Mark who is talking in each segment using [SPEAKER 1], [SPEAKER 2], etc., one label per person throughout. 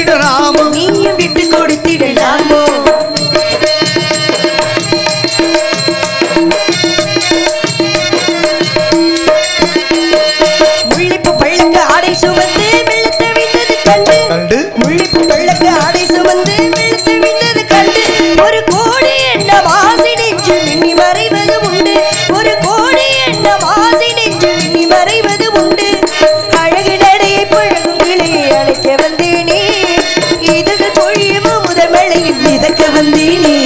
[SPEAKER 1] கொடுத்திடலாமோ
[SPEAKER 2] நீயும் விட்டு கொடுத்திடலாமோ முள்ளிப்பு பள்ளக்கு ஆடை சுமந்து வெள்ளத்தை விட்டது கண்டு முள்ளிப்பு பள்ளக்கு ஆடை சுமந்து வெள்ளத்தை விட்டது கண்டு ஒரு கோடி எண்ண வாசி நெஞ்சு மின்னி மறைவது உண்டு ஒரு கோடி எண்ண வாசி நெஞ்சு மின்னி மறைவது உண்டு அழகு நடையை பழகும் கிளையை அழைக்க வந்தேனே இதழ் பொழியும் முதல் மழையில் மிதக்க வந்தேனே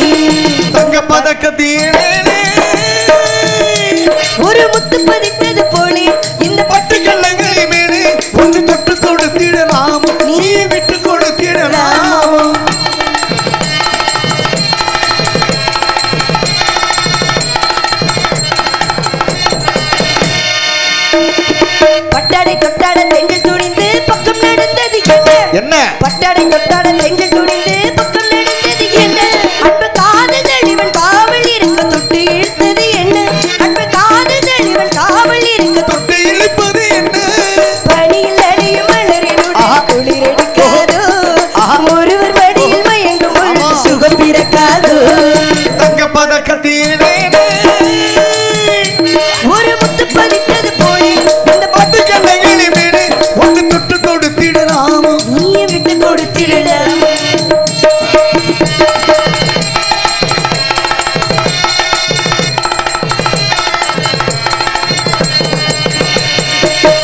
[SPEAKER 1] தங்க பதக்கத்தீனே
[SPEAKER 2] ஒரு முத்து பதித்தது போலே இந்த
[SPEAKER 1] பட்டு கண்ணங்களை மேலே ஒன்று தொட்டு கொடுத்திடலாமோ நீ விட்டு கொடுத்திடலாமோ
[SPEAKER 2] பட்டாடை தொட்டாட தெங்கள் துணிந்து பக்கம் நடந்தது என்ன பட்டாடை தொட்டாட தெங்கள் துணிந்து பக்கம் நடந்தது என்ன அன்பு காதல் தெளிவன் காவல் இருக்க தொட்டு இழுத்தது என்ன அன்பு காதல் தெளிவன் காவல் இருக்க
[SPEAKER 1] தொட்டு இழுப்பது என்ன
[SPEAKER 2] பணியில் அணியும் மலரினுடைய குளிர் எடுக்காதோ ஒருவர் மடியில் மயங்கும் பொழுது சுகம் பிறக்காதோ
[SPEAKER 1] தங்க பதக்கத்தீனே
[SPEAKER 2] ஒரு முத்து பதித்தது போலே இந்த
[SPEAKER 1] பட்டு கண்ணங்களை மேலே ஒன்று தொட்டு கொடுத்திடலாமோ
[SPEAKER 2] நீ விட்டு கொடுத்திடலாம்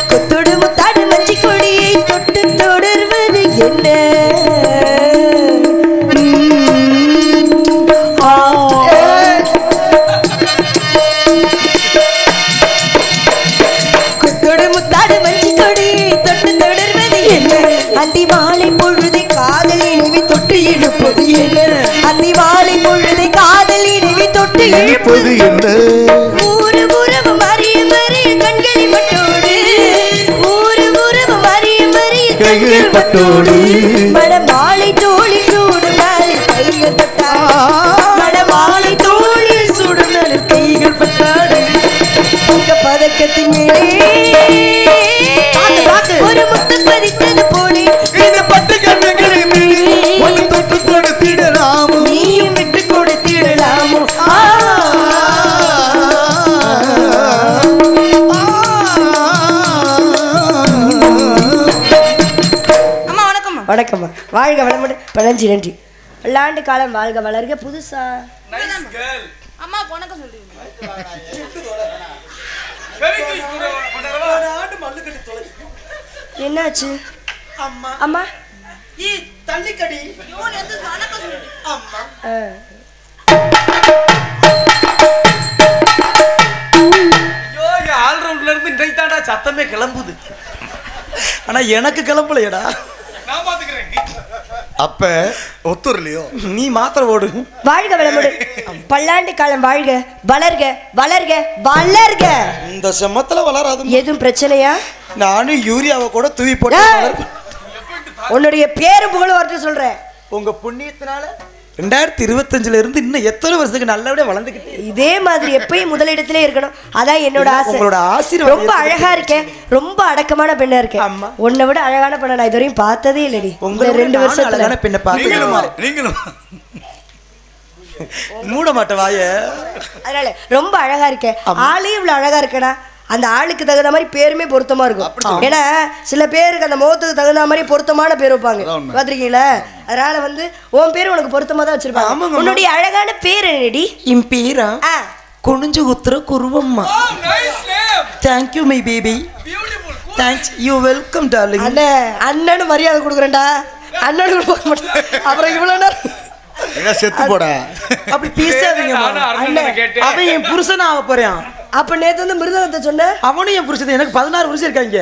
[SPEAKER 2] கொத்தோடு முத்தாடு மஞ்சி கொடியை தொட்டு தொடர்வது என்ன கொத்தோடு முத்தாடு மஞ்சி கொடியை தொட்டு தொடர்வது என்ன அந்தி மாலை பொழுதை காதல் இணைவி தொட்டு இழுப்பது என்ன அந்தி மாலை பொழுதை காதல் இணைவி தொட்டு இழுப்பது
[SPEAKER 1] என்ன
[SPEAKER 2] ஊரு உறவு மறிய மறிய கண்களை பட்டோடு ஊரு உறவு மறிய மறிய
[SPEAKER 1] கைகள் பட்டோடு
[SPEAKER 2] மணமாலை தோளில் சூடு மேலே கைகள் பட்டாடு மணமாலை தோளில் சூடு மேலே கைகள் பட்டாடு உங்க பதக்கத்தின் மேலே ஒரு முத்து பதித்தது போலே
[SPEAKER 1] இந்த பட்டு கண்ணங்களை மேலே ஒன்று தொட்டு கொடுத்திடலாமோ
[SPEAKER 2] நீயும் விட்டு கொடுத்திடலாமோ வணக்கம்மா வாழ்க வளமுடன் பழஞ்சி நன்றி பல்லாண்டு காலம் வாழ்க வளர்க புதுசா
[SPEAKER 3] அம்மா வணக்கம் சொல்றீங்க
[SPEAKER 2] என்னாச்சு
[SPEAKER 1] அம்மா
[SPEAKER 2] அம்மா
[SPEAKER 1] ஈ தள்ளிக்கடி
[SPEAKER 3] இவன் எந்த வணக்கம் சொல்றீங்க
[SPEAKER 1] அம்மா
[SPEAKER 4] ஐயோ ஆல்ரவுண்ட்ல இருந்து இன்றைக்கு தாண்டா சத்தமே கிளம்புது ஆனா எனக்கு கிளம்பலையடா
[SPEAKER 1] நான் பாத்துக்கிறேன் அப்ப ஒத்துறலையோ
[SPEAKER 4] நீ மாத்திரை ஓடு
[SPEAKER 2] வாழ்க வளமுடன் பல்லாண்டு காலம் வாழ்க வளர்க வளர்க வளர்க
[SPEAKER 4] இந்த செம்மத்துல வளராது
[SPEAKER 2] எதுவும் பிரச்சனையா
[SPEAKER 4] நானும் யூரியாவை கூட தூவி போட்டு
[SPEAKER 2] உன்னுடைய பேரு புகழ் வரட்டு சொல்றேன்
[SPEAKER 4] உங்க புண்ணியத்தினால 2025ல இருந்து இன்னும் எத்தனை வருஷத்துக்கு நல்லபடியா வளர்ந்துக்கிட்டு
[SPEAKER 2] இதே மாதிரி எப்பயும் முதலிடத்திலே இருக்கணும் அதான் என்னோட ஆசை
[SPEAKER 4] உங்களோட ஆசீர்வாதம்
[SPEAKER 2] ரொம்ப அழகா இருக்கேன் ரொம்ப அடக்கமான பெண்ணா இருக்கேன்
[SPEAKER 4] ஆமா.
[SPEAKER 2] உன்னை விட அழகான பெண்ணை நான் இதுவரையும் பார்த்ததே இல்லடி
[SPEAKER 4] உங்களை
[SPEAKER 2] இந்த 2 வருஷத்துல
[SPEAKER 4] அழகான பெண்ணை பார்த்து
[SPEAKER 1] நீங்களும்
[SPEAKER 4] மூட மாட்ட வாய
[SPEAKER 2] அதனால ரொம்ப அழகா இருக்கேன் ஆளே இவ்வளவு அழகா இருக்கடா அந்த ஆளுக்கு தகுந்த மாதிரி பேருமே பொருத்தமா இருக்கும் ஏன்னா சில பேருக்கு அந்த முகத்துக்கு தகுந்த மாதிரி பொருத்தமான பேர் வைப்பாங்க பாத்திருக்கீங்களா அதனால வந்து உன் பேரு உனக்கு பொருத்தமா தான் வச்சிருப்பாங்க உன்னுடைய அழகான பேர் என்னடி
[SPEAKER 4] என் பேரா குனிஞ்சு குத்துற Kuruvamma thank you my baby thanks you welcome darling
[SPEAKER 2] அண்ணனு மரியாதை கொடுக்குறேன்டா அண்ணனு கொடுக்க மாட்டேன் அப்புறம் இவ்வளவு நேரம்
[SPEAKER 1] செத்து போட
[SPEAKER 4] அப்படி பேசாதீங்க அவன் என் புருஷனா ஆக போறான்
[SPEAKER 2] அப்ப நேத்து வந்து மிருதகத்தை சொன்ன
[SPEAKER 4] அவனும் என் புருஷன் எனக்கு 16 வருஷம் இருக்காங்க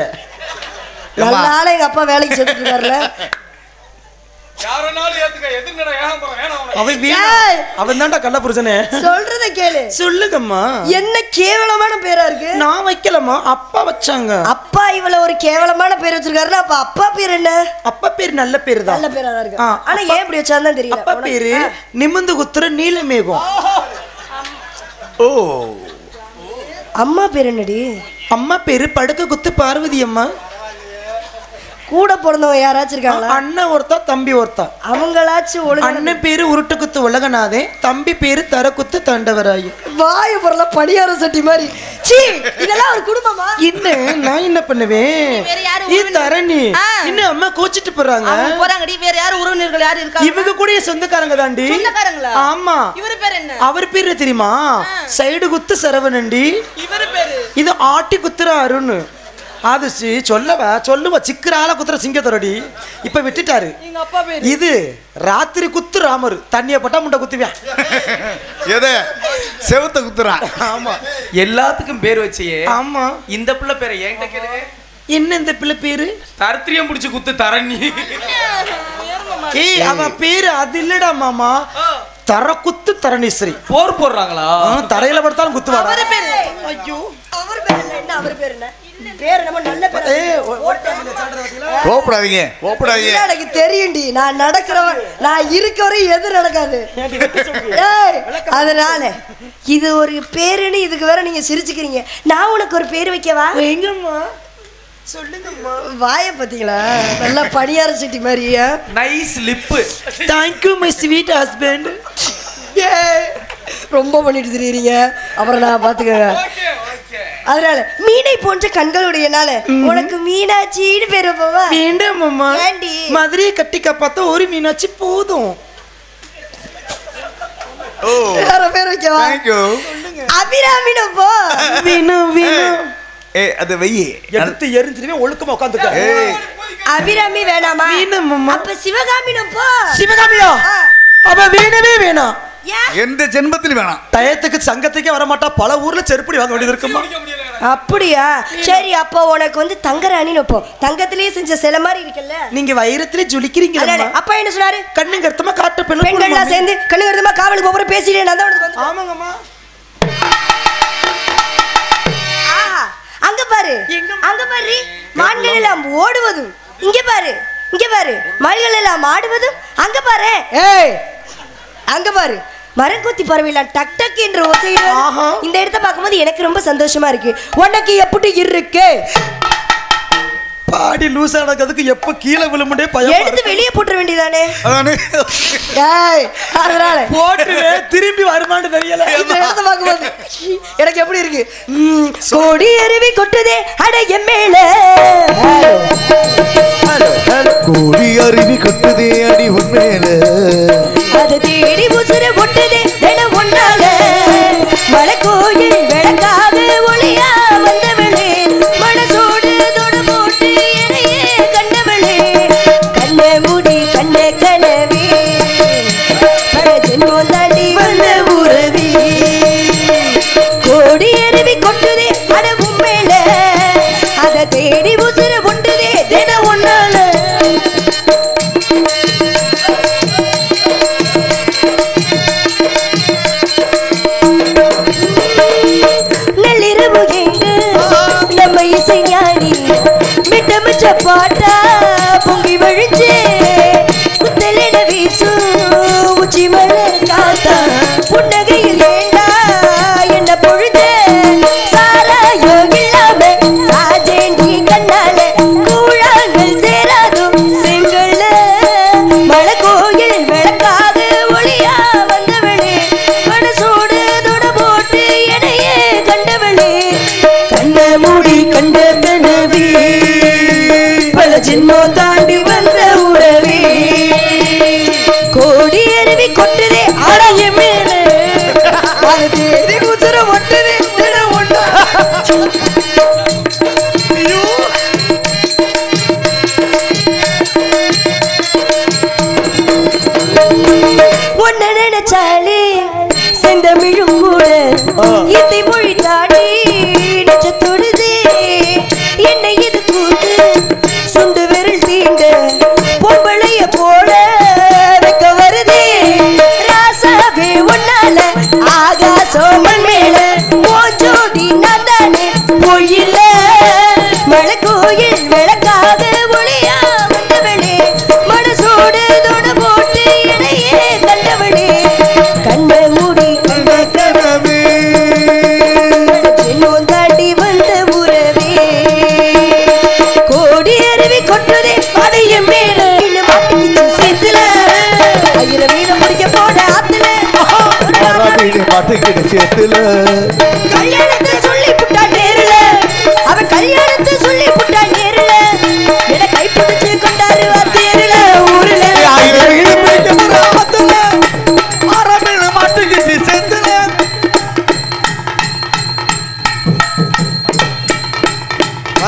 [SPEAKER 2] நல்ல நாளே எங்க அப்பா வேலைக்கு சேர்த்துட்டு இருக்காருல
[SPEAKER 4] அவன் தான்டா கள்ள புருஷனே
[SPEAKER 2] சொல்றத கேளு
[SPEAKER 4] சொல்லுங்கம்மா
[SPEAKER 2] என்ன கேவலமான பேரா இருக்கு
[SPEAKER 4] நான் வைக்கலம்மா அப்பா வச்சாங்க
[SPEAKER 2] அப்பா இவ்வளவு ஒரு கேவலமான பேர் வச்சிருக்காருன்னா அப்ப அப்பா பேர் என்ன
[SPEAKER 4] அப்பா பேர் நல்ல பேர் தான்
[SPEAKER 2] நல்ல பேரா தான் இருக்கு ஆனா ஏன் இப்படி வச்சாதான் தெரியல
[SPEAKER 4] அப்பா பேரு நிமிந்து குத்துற நீலமேகம்
[SPEAKER 1] ஓ
[SPEAKER 2] அம்மா பேர் என்னடி
[SPEAKER 4] அம்மா பேரு படுக்க குத்து பார்வதி அம்மா
[SPEAKER 2] கூட பிறந்தவங்க யாராச்சும் இருக்காங்களா?
[SPEAKER 4] அண்ணன் ஒருத்தா தம்பி ஒருத்தா.
[SPEAKER 2] அவங்களாச்சும் ஒழுங்கா.
[SPEAKER 4] அண்ணன் பேரு உருட்டுக்குத்து உலகநாதே, தம்பி பேரு தரக்குத்து தாண்டவராயு.
[SPEAKER 2] வாய பொருள பணியார சட்டி மாதிரி. சீ, இதெல்லாம் ஒரு குடும்பமா?
[SPEAKER 4] இன்னும் நான் என்ன பண்ணுவேன்?
[SPEAKER 3] வேற யாரு
[SPEAKER 4] நீ தரணி இன்னும் அம்மா கோச்சிட்டு போறாங்க.
[SPEAKER 3] போறாங்கடி. வேற யாரு உறவினர்கள் யாரு இருக்கா?
[SPEAKER 4] இவங்க கூட சொந்தக்காரங்க தாண்டி.
[SPEAKER 3] சொந்தக்காரங்களா?
[SPEAKER 4] ஆமா.
[SPEAKER 3] இவரு பேர் என்ன?
[SPEAKER 4] அவர் பேரு தெரியுமா? சைடு குத்து சரவணண்டி.
[SPEAKER 3] இவரு பேரு?
[SPEAKER 4] இது ஆட்டி குத்துற அருண். அது சொல்லுவா சிக்கரால குத்துற சிங்கத்தரடி. இப்ப விட்டுட்டாரு.
[SPEAKER 3] எங்க அப்பா பேரு?
[SPEAKER 4] இது ராத்திரி குத்து ராமர். தண்ணிய பட்டா முண்டை குத்துவேன்.
[SPEAKER 1] எதை செவத்த குத்துறான்.
[SPEAKER 4] ஆமா.
[SPEAKER 5] எல்லாத்துக்கும் பேர் வச்சியே.
[SPEAKER 4] ஆமா.
[SPEAKER 5] இந்த பிள்ளை பேரை என்கிட்ட கேளு.
[SPEAKER 4] என்ன இந்த பிள்ளை பேரு?
[SPEAKER 5] தரத்திரியம் முடிச்சு குத்து தரணி.
[SPEAKER 4] ஏய் அவ பேரு அது இல்லடா மாமா. தரக்குத்து தரணீஸ்வரி.
[SPEAKER 5] போர் போடுறாங்களா?
[SPEAKER 4] தரையில படுத்தாலும் குத்துவாடா.
[SPEAKER 3] அவரு பேரு?
[SPEAKER 2] ஐயோ, அவர் பேர் என்ன? அவர் பேர் என்ன? பேர் நம்ம நல்ல பேர்.
[SPEAKER 1] கோப்படாதீங்க.
[SPEAKER 2] எனக்கு தெரியும்டி, நான் நடக்கிறவன், நான் இருக்கவரை எது நடக்காது. ஏய், அதனால இது ஒரு பேருன்னு இதுக்கு வேற நீங்க சிரிச்சுக்கிறீங்க. நான் உனக்கு ஒரு பேர் வைக்கவா?
[SPEAKER 4] எங்கம்மா சொல்லுங்கம்மா.
[SPEAKER 2] வாய பாத்தீங்களா? நல்லா பணியார சட்டி மாதிரியா?
[SPEAKER 5] Nice lip.
[SPEAKER 4] Thank you my sweet husband.
[SPEAKER 2] ரொம்ப பண்ணிட்டு தெரியுறீங்க. அப்புறம் நான் பாத்துக்கங்க. அதனால மீனை போன்ற கண்களுடையனால உனக்கு மீனாட்சின்னு பேர் வைப்பவா?
[SPEAKER 4] வேண்டாம் அம்மா.
[SPEAKER 2] ஏண்டி?
[SPEAKER 4] மதுரையை கட்டி காப்பாத்த ஒரு மீனாட்சி போதும்.
[SPEAKER 2] வேற பேர் வைக்கவா? அபிராமின்னு போ.
[SPEAKER 4] வேணும் வேணும்.
[SPEAKER 1] அது வெயி
[SPEAKER 4] எடுத்து எரிஞ்சிருவே ஒழுக்கமா உட்காந்துக்க.
[SPEAKER 2] அபிராமி வேணாமா?
[SPEAKER 4] வேணும் அம்மா.
[SPEAKER 2] அப்ப சிவகாமின்னு போ.
[SPEAKER 4] சிவகாமியா? அவ வேணவே வேணாம்.
[SPEAKER 1] எந்த ஜென்மத்திலும் வேணாம்.
[SPEAKER 4] டயத்துக்கு சங்கத்துக்கே வரமாட்டா. பல ஊர்ல செருப்படி வாங்க வேண்டியது இருக்குமா?
[SPEAKER 2] அப்படியா? சரி, அப்போ உனக்கு வந்து தங்கராணின்னு போ. தங்கத்திலேயே செஞ்ச சில மாதிரி இருக்குல்ல.
[SPEAKER 4] நீங்க வைரத்திலே ஜொலிக்கிறீங்க.
[SPEAKER 2] அப்பா என்ன சொன்னாரு?
[SPEAKER 4] கண்ணுங்க அர்த்தமா காட்டு
[SPEAKER 2] பெண்கள்லாம் சேர்ந்து கண்ணுங்க அர்த்தமா காவலுக்கு போற பேசிட்டே நான் தான்.
[SPEAKER 4] ஆமாங்கம்மா.
[SPEAKER 2] அங்க பாரு, அங்க பாரு, மான்கள் எல்லாம் ஓடுவதும். இங்க பாரு, இங்க பாரு, மயில்கள் எல்லாம் ஆடுவதும். அங்க பாரு, ஏய் அங்க பாரு, மரங்கொத்தி பறவைலாம் டக் டக் என்று ஓசையிடுவது. இந்த இடத்தை பார்க்கும்போது எனக்கு ரொம்ப சந்தோஷமா இருக்கு. உனக்கு எப்படி இருக்கு?
[SPEAKER 4] பாடி லூஸ் ஆனதுக்கு எப்ப கீழே விழுமுண்டே பயம்.
[SPEAKER 2] எடுத்து வெளியே போட்டுற வேண்டியதானே.
[SPEAKER 1] அதானே.
[SPEAKER 2] ஏய், அதனால
[SPEAKER 4] போட்டுவே திரும்பி வருமானு தெரியல.
[SPEAKER 2] இந்த இடத்தை பார்க்கும்போது எனக்கு எப்படி இருக்கு? கோடி அருவி கொட்டுதே அடைய மேல.
[SPEAKER 1] கோடி அருவி கொட்டுதே அடி உண்மையில.
[SPEAKER 2] அது தேடி உசுர ஒட்டுதே தின ஒன்னால. மலை கோயில் விளக்காக ஒளியா வந்தவளே, மனசோடு தொட போட்டு என்னையே கண்டவளே. கண்ண மூடி கண்ண கனவே, பல ஜென்மம் தாண்டி வந்த உறவி. கோடி அருவி கொட்டுதே அடவும் மேல, அதை தேடி உசுர ஒட்டுதே தின ஒன்னால. பாட்டா பொங்கி வழிச்சு குத்தலிட வீசு உச்சி மலர் காத்தா. புன்னகையில் ஏண்டா என்ன பொழுது சாராயோ இல்லாம சாஜேண்டி கண்ணால. கூழாங்கள் சேராதும் செங்கல்ல, மலை கோயில் விளக்காக ஒளியா வந்தவளே. மனசோடு தொட போட்டு என்னையே கண்டவளே. கண்ண மூடி கண்ட கனவே, ஜென்மம் தாண்டி வந்த உறவே. கோடி அருவி கொட்டுதே அடைய மேல, அது தேடி உசுர ஒட்டுதே தின ஒண்ணா. ஒன்ன நினைச்சாலே செந்தமிழும் கூட இத்தை மொழி தாடி நெஞ்சத்தொடுதே. என்னை இது கூத்து சுண்டு விரல் தீண்ட பொம்பளைய போல வைக்க வருதே. ராசாவே உன்னால ஆகாசம் மேல போஞ்சோடி நான் தானே பொய்யில்ல. மலை கோயில் விளக்காக ஒளியா வந்தவளே, மனசோடு தொட போட்டு என்னையே கண்டவளே. கண்ண மூடி கண்ட கனவே, ஜென்மம் தாண்டி வந்த உறவே. கோடி அருவி கொட்டுதே
[SPEAKER 1] மாட்டுக்கிட்டு சேத்துல
[SPEAKER 2] கல்யாணத்தை சொல்லி புட்டா நேருல அவன் கல்யாணத்தை சொல்லி புட்டா நேருல என கை பிடிச்சு கொண்டாரு தேருல ஊருல
[SPEAKER 1] மாட்டுக்கிட்டு சேத்துல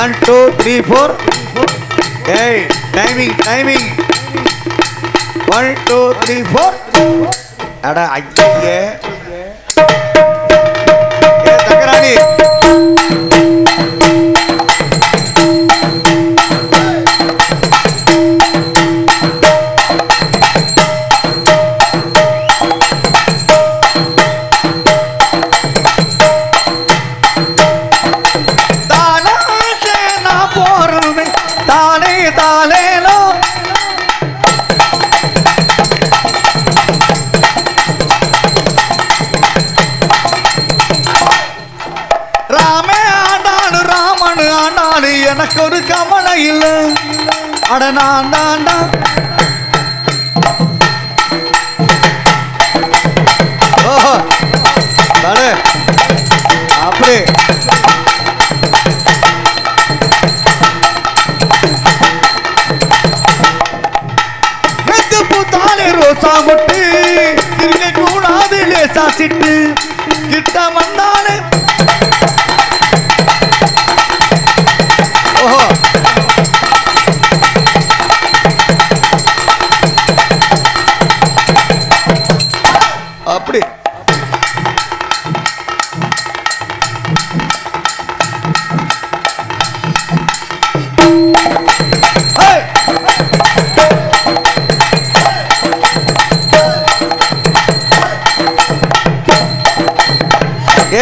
[SPEAKER 1] 1 2 3 4 hey timing 1 2 3 4 அட ஐயே தங்கராணி எனக்கு ஒரு கவலை இல்ல அட நான் தாண்டா ஓஹோ தடே அப்படி பூத்தாலே ரோசா முட்டு இருக்க கூடாது லேசா சிட்டு கிட்ட வந்தாலே ஓஹோ அப்படி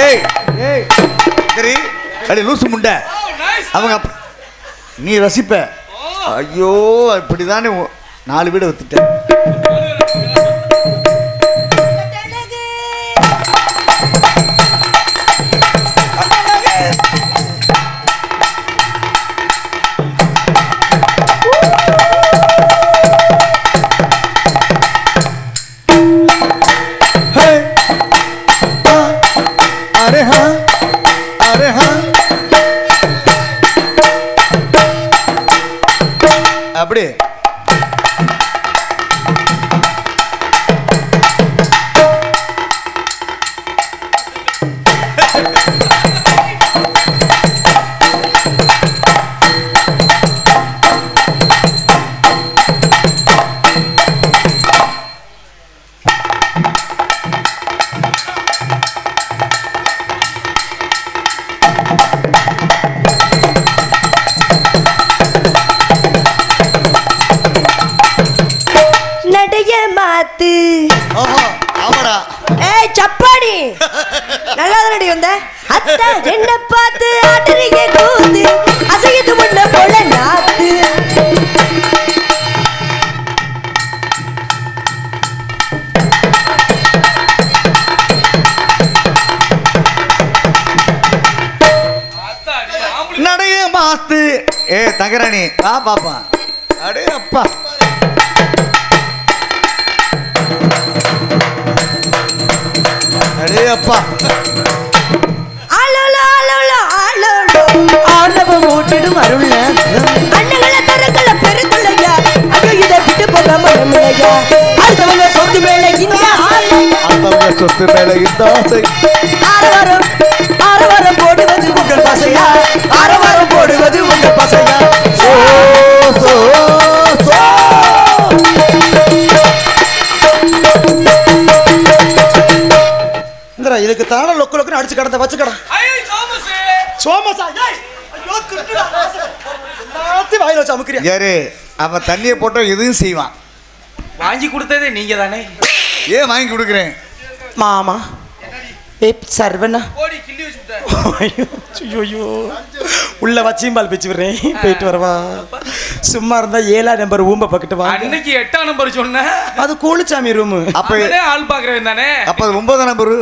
[SPEAKER 1] ஏய் ஏய் சரி அடி லூசு முண்டை அவங்க நீ ரசிப்ப ஐயோ இப்படிதானே 4 வீடு வித்துட்டேன் अरे हाँ अरे हाँ அப்படி
[SPEAKER 2] மாத்து
[SPEAKER 1] ஓஹோ ஆமாடா
[SPEAKER 2] ஏய் சப்பாடி நல்லா தானடி வந்த அத்தை என்ன பார்த்து ஆடுறீங்க கூத்து அசையுது முன்ன போல நாத்து
[SPEAKER 1] நடைய மாத்து ஏ தங்கராணி வா பாப்பா அடே அப்பா அடே அப்பா
[SPEAKER 2] ஆலோலோ ஆலோலோ ஆலோலோ
[SPEAKER 4] ஆண்டவன் ஓட்டிடும் அருள்ல
[SPEAKER 2] அண்ணங்கள தரங்கள பெருந்துளையா ஐயோ இதை விட்டு போக மனமில்லையா அடுத்தவங்க சொத்து மேல இந்த ஆசை
[SPEAKER 1] அடுத்தவங்க சொத்து மேல இந்த ஆசை
[SPEAKER 2] ஆரவாரம் போடுவது உங்கள் பசையா
[SPEAKER 4] ஆரவாரம் போடுவது உங்க பசங்க
[SPEAKER 1] சோ சோ சோ
[SPEAKER 4] இந்தரா இதுக்கு தான லொக்கு லொக்குன்னு அடிச்சு கடந்த வச்சுக்கடா சோமசா ஏய் ஐயோ குட்டுடா எல்லாத்தையும் வாயில வச்சு அமுக்குறியா
[SPEAKER 1] யாரு அவன் தண்ணியை போட்டா எதுவும் செய்வான்
[SPEAKER 5] வாங்கி கொடுத்ததே நீங்க தானே
[SPEAKER 1] ஏன் வாங்கி கொடுக்குறேன்
[SPEAKER 4] மாமா ஏய் சர்வனா
[SPEAKER 5] ஓடி கிள்ளி வச்சுட்டேன்
[SPEAKER 4] ஐயோ உள்ள வச்சியும் பால் பிச்சு விடுறேன் போயிட்டு வரவா சும்மா இருந்தா 7ஆம் நம்பர் ஊம்ப பக்கத்து வா
[SPEAKER 5] அன்னைக்கு 8ஆம் நம்பர் சொன்ன
[SPEAKER 4] அது கோழிச்சாமி ரூம்
[SPEAKER 1] அப்ப
[SPEAKER 5] ஆள் பாக்குறவன் தானே
[SPEAKER 1] அப்ப 9ஆம் நம்பர்